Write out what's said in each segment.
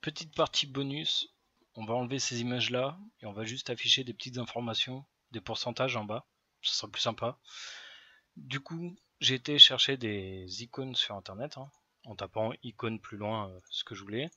petite partie bonus, on va enlever ces images là et on va juste afficher des petites informations, des pourcentages en bas, ça sera plus sympa. Du coup, j'ai été chercher des icônes sur internet, en tapant icône plus loin ce que je voulais,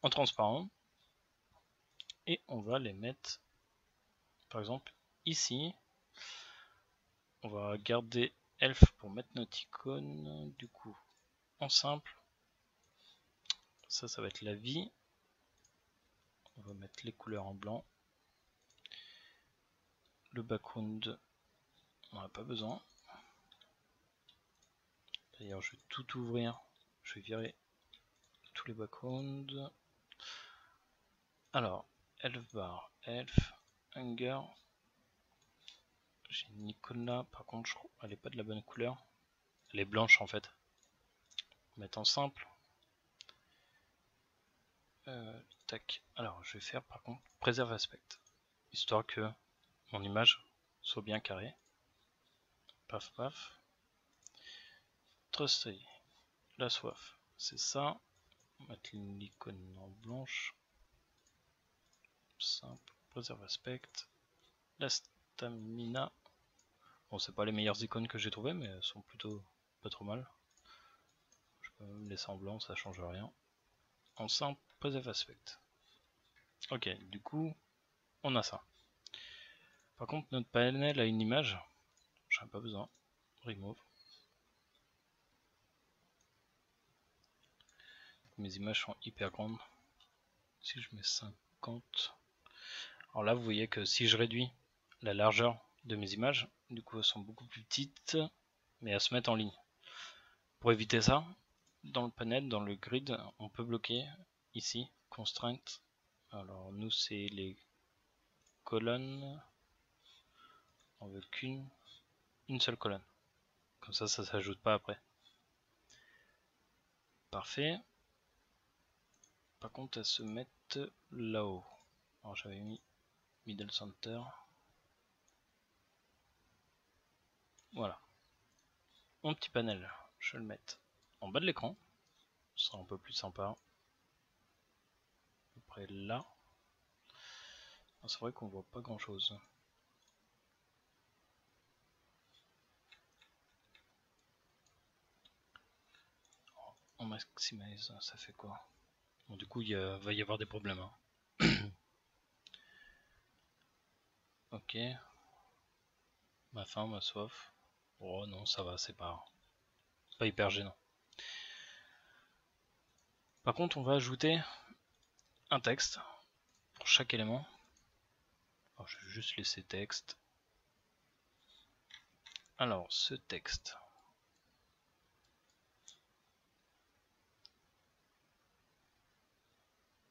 en transparent, et on va les mettre par exemple ici. On va garder elf pour mettre notre icône, du coup en simple, ça va être la vie. On va mettre les couleurs en blanc. Le background, on n'a pas besoin. D'ailleurs, je vais tout ouvrir. Je vais virer tous les backgrounds. Alors, elf bar, elf, hunger. J'ai une icône là, par contre, je crois elle n'est pas de la bonne couleur. Elle est blanche en fait. On va mettre en simple. Tac. Alors, je vais faire par contre préserve aspect, histoire que mon image soit bien carrée. Paf paf. Trust, la soif, c'est ça. On va mettre l'icône en blanche. Simple, préserve aspect. La stamina. Bon, c'est pas les meilleures icônes que j'ai trouvées, mais elles sont plutôt pas trop mal. Je peux me laisser en blanc, ça change rien. En simple, préserve aspect. Ok, du coup, on a ça. Par contre, notre panel a une image. J'en ai pas besoin. Remove. Mes images sont hyper grandes. Si je mets 50. Alors là, vous voyez que si je réduis la largeur de mes images, du coup, elles sont beaucoup plus petites, mais elles se mettent en ligne. Pour éviter ça, dans le panel, dans le grid, on peut bloquer ici, constraint. Alors nous, c'est les colonnes. On veut qu'une seule colonne. Comme ça s'ajoute pas après. Parfait. Par contre, elles se mettent là-haut. Alors j'avais mis middle center. Voilà. Mon petit panel, je vais le mettre en bas de l'écran. Ce sera un peu plus sympa. À peu près là. C'est vrai qu'on voit pas grand chose. On maximise, ça fait quoi? Bon, du coup, il va y avoir des problèmes. Ok. Ma faim, ma soif. Oh non, ça va, c'est pas hyper gênant. Par contre, on va ajouter un texte pour chaque élément. Alors, je vais juste laisser texte. Alors, ce texte.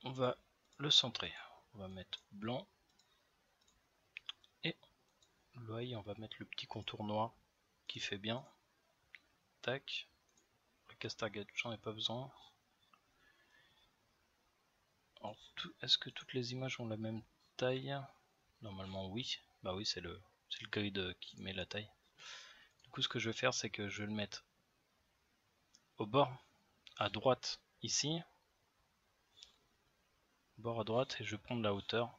On va le centrer. On va mettre blanc. Et l'œil, on va mettre le petit contour noir qui fait bien. Tac. Le cast target, j'en ai pas besoin. Est-ce que toutes les images ont la même taille? Normalement oui. Bah oui, c'est le grid qui met la taille. Du coup, ce que je vais faire, c'est que je vais le mettre au bord à droite ici. Bord à droite, et je vais prendre la hauteur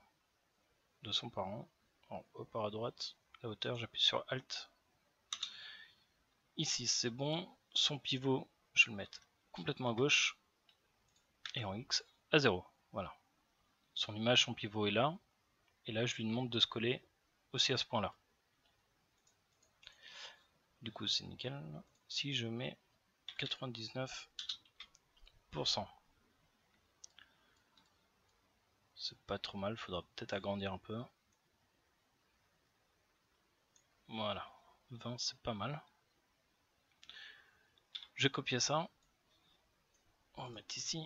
de son parent. En haut par à droite, la hauteur, j'appuie sur Alt. Ici, c'est bon. Son pivot, je vais le mettre complètement à gauche. Et en X à 0. Voilà. Son image, son pivot est là. Et là, je lui demande de se coller aussi à ce point-là. Du coup, c'est nickel. Si je mets 99%, c'est pas trop mal. Faudra peut-être agrandir un peu. Voilà. 20, c'est pas mal. Je vais copier ça. On va mettre ici.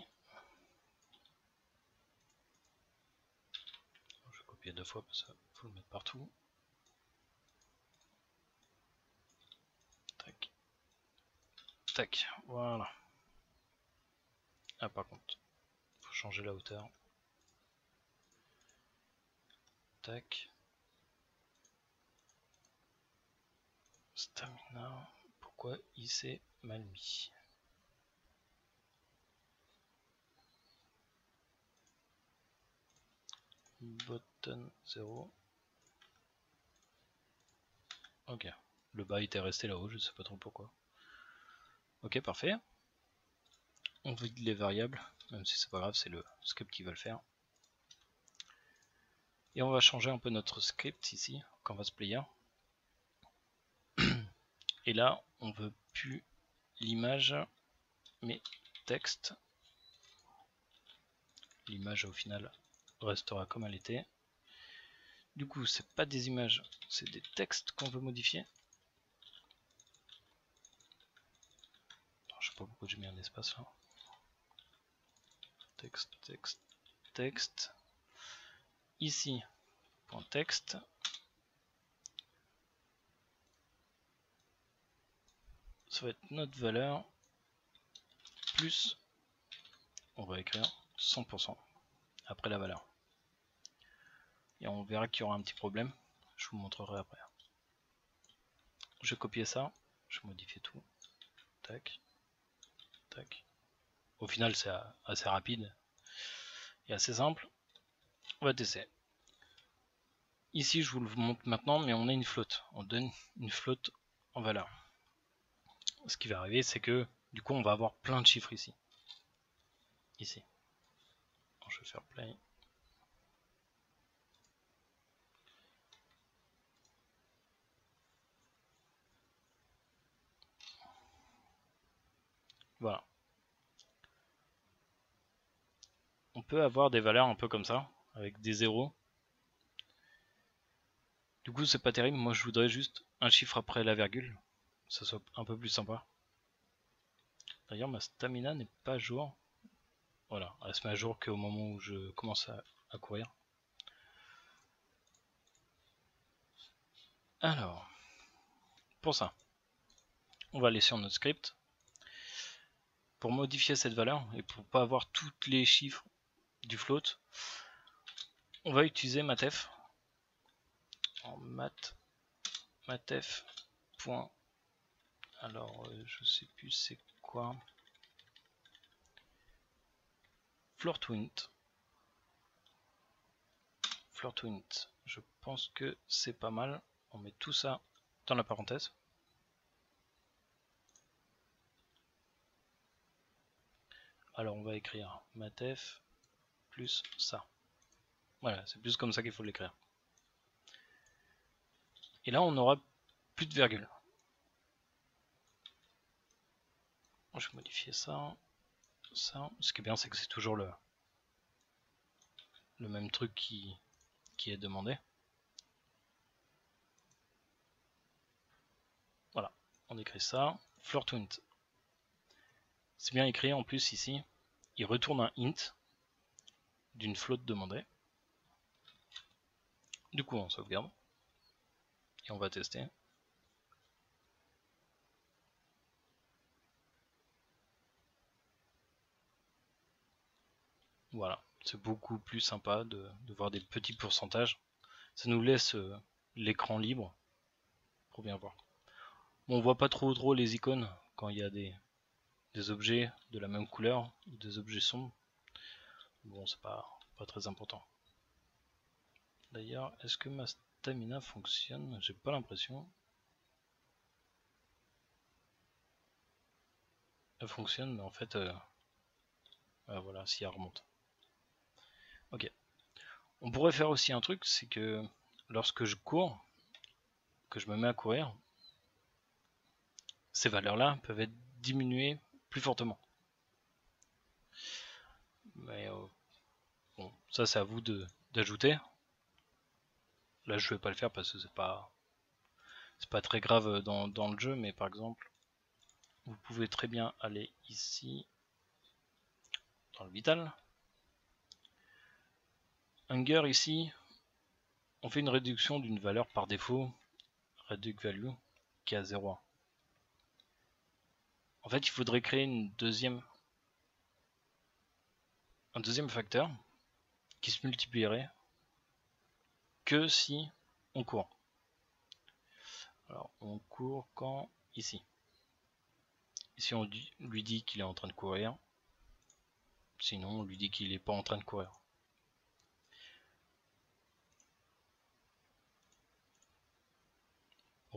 Je vais copier 2 fois parce qu'il faut le mettre partout. Tac. Tac. Voilà. Ah, par contre, il faut changer la hauteur. Tac. Stamina. Pourquoi il s'est mal mis? button 0. Ok, le bas était resté là-haut, je sais pas trop pourquoi. Ok, parfait. On vide les variables, même si c'est pas grave, c'est le script qui va le faire. Et on va changer un peu notre script ici, Canvas Player. Et là, on veut plus l'image, mais texte. L'image au final restera comme elle était. Du coup, c'est pas des images, c'est des textes qu'on veut modifier. Alors, je sais pas pourquoi j'ai mis un espace là. Texte, texte, texte. Ici, point texte. Ça va être notre valeur plus, on va écrire 100% après la valeur. Et on verra qu'il y aura un petit problème. Je vous montrerai après. Je vais copier ça, je modifie tout. Tac, tac. Au final, c'est assez rapide et assez simple. On va tester. Ici, je vous le montre maintenant, mais on a une flotte. On donne une flotte en valeur. Ce qui va arriver, c'est que du coup, on va avoir plein de chiffres ici. Ici. Alors, je vais faire play. Voilà. On peut avoir des valeurs un peu comme ça, avec des zéros. Du coup, c'est pas terrible. Moi, je voudrais juste un chiffre après la virgule. Que ça soit un peu plus sympa. D'ailleurs, ma stamina n'est pas à jour. Voilà, elle se met à jour qu'au moment où je commence à courir. Alors, pour ça, on va aller sur notre script. Pour modifier cette valeur et pour pas avoir tous les chiffres du float, on va utiliser matf. En matf. Alors, je sais plus c'est quoi. Float-int. Float-int. Je pense que c'est pas mal. On met tout ça dans la parenthèse. Alors on va écrire matf plus ça. Voilà, c'est plus comme ça qu'il faut l'écrire. Et là on aura plus de virgule. Je vais modifier ça. Ça. Ce qui est bien, c'est que c'est toujours le même truc qui est demandé. Voilà, on écrit ça. Float-int. C'est bien écrit en plus ici. Il retourne un int d'une flotte demandée. Du coup, on sauvegarde. Et on va tester. Voilà, c'est beaucoup plus sympa de voir des petits pourcentages. Ça nous laisse l'écran libre pour bien voir. Bon, on voit pas trop les icônes quand il y a des objets de la même couleur ou des objets sombres. Bon, c'est pas très important. D'ailleurs, est-ce que ma stamina fonctionne? J'ai pas l'impression. Elle fonctionne, mais en fait, voilà, si elle remonte. Ok. On pourrait faire aussi un truc, c'est que lorsque je cours, que je me mets à courir, ces valeurs-là peuvent être diminuées plus fortement. Mais bon, ça c'est à vous d'ajouter. Là, je vais pas le faire parce que c'est pas très grave dans le jeu, mais par exemple, vous pouvez très bien aller ici dans le vital. Hunger ici, on fait une réduction d'une valeur par défaut, reduce value, qui est à 0,1. En fait, il faudrait créer un deuxième facteur qui se multiplierait que si on court. Alors, on court quand? Ici. Ici, on lui dit qu'il est en train de courir. Sinon, on lui dit qu'il n'est pas en train de courir.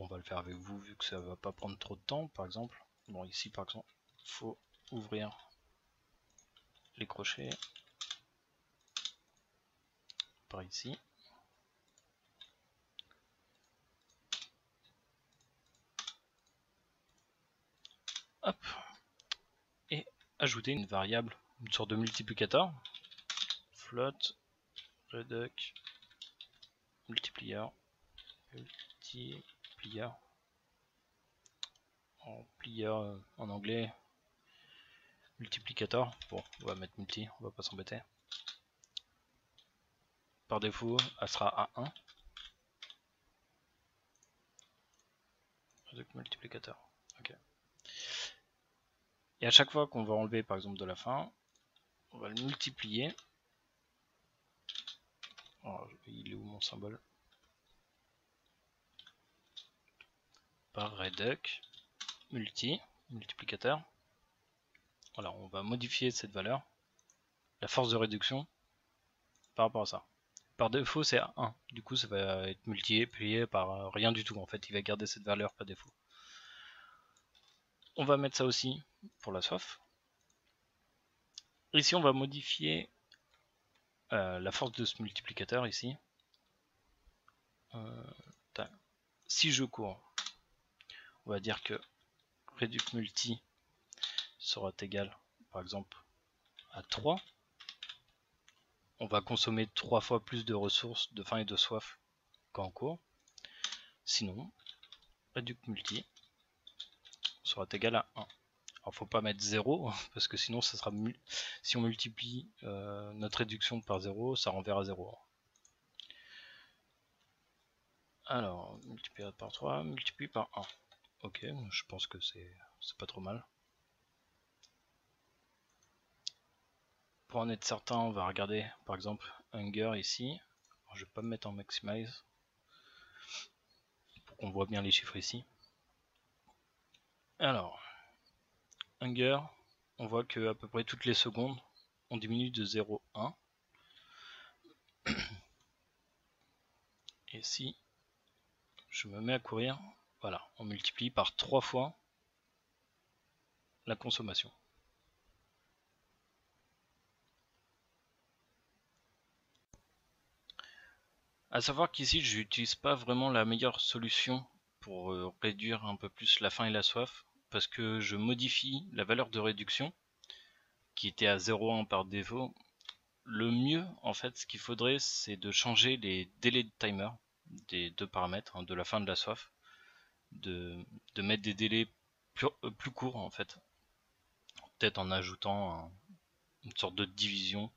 on va le faire avec vous vu que ça va pas prendre trop de temps par exemple. Bon ici par exemple, il faut ouvrir les crochets par ici. Hop. Et ajouter une variable, une sorte de multiplicateur. Float, reduc, multiplier, en plier en anglais, multiplicateur. Bon, on va mettre multi, on va pas s'embêter. Par défaut, elle sera à 1. Reduc multiplicateur. Ok. Et à chaque fois qu'on va enlever par exemple de la fin, on va le multiplier. Alors, il est où mon symbole? Par reduc multiplicateur. Voilà, on va modifier cette valeur, la force de réduction, par rapport à ça. Par défaut c'est à 1, du coup ça va être multiplié par rien du tout, en fait il va garder cette valeur par défaut. On va mettre ça aussi pour la soif. Ici on va modifier la force de ce multiplicateur ici. Si je cours, on va dire que reduc multi sera égal par exemple à 3. On va consommer 3 fois plus de ressources de faim et de soif qu'en cours. Sinon, reduc multi sera égal à 1. Alors faut pas mettre 0 parce que sinon ça sera si on multiplie notre réduction par 0, ça renverra 0. Alors multiplié par 3, multiplié par 1. Ok, je pense que c'est pas trop mal. Pour en être certain, on va regarder par exemple hunger ici. Alors, je vais pas me mettre en maximize pour qu'on voit bien les chiffres ici. Alors hunger, on voit que à peu près toutes les secondes on diminue de 0,1. Et si je me mets à courir, voilà, on multiplie par 3 fois la consommation. A savoir qu'ici je n'utilise pas vraiment la meilleure solution pour réduire un peu plus la faim et la soif, parce que je modifie la valeur de réduction qui était à 0,1 par défaut. Le mieux en fait, ce qu'il faudrait, c'est de changer les délais de timer des deux paramètres, hein, de la faim et de la soif, de mettre des délais plus courts en fait, peut-être en ajoutant une sorte de division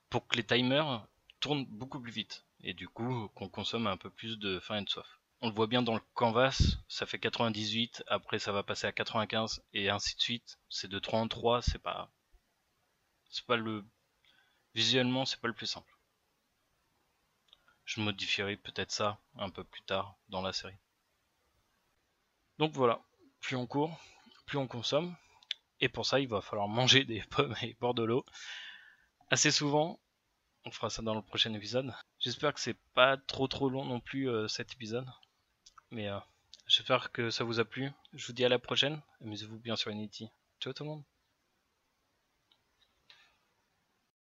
pour que les timers tournent beaucoup plus vite et du coup qu'on consomme un peu plus de faim et de soif. On le voit bien dans le canvas, ça fait 98, après ça va passer à 95 et ainsi de suite. C'est de 3 en 3, c'est pas le visuellement c'est pas le plus simple. Je modifierai peut-être ça un peu plus tard dans la série. Donc voilà, plus on court, plus on consomme, et pour ça il va falloir manger des pommes et boire de l'eau assez souvent. On fera ça dans le prochain épisode. J'espère que c'est pas trop long non plus cet épisode. Mais j'espère que ça vous a plu. Je vous dis à la prochaine. Amusez-vous bien sur Unity. Ciao tout le monde.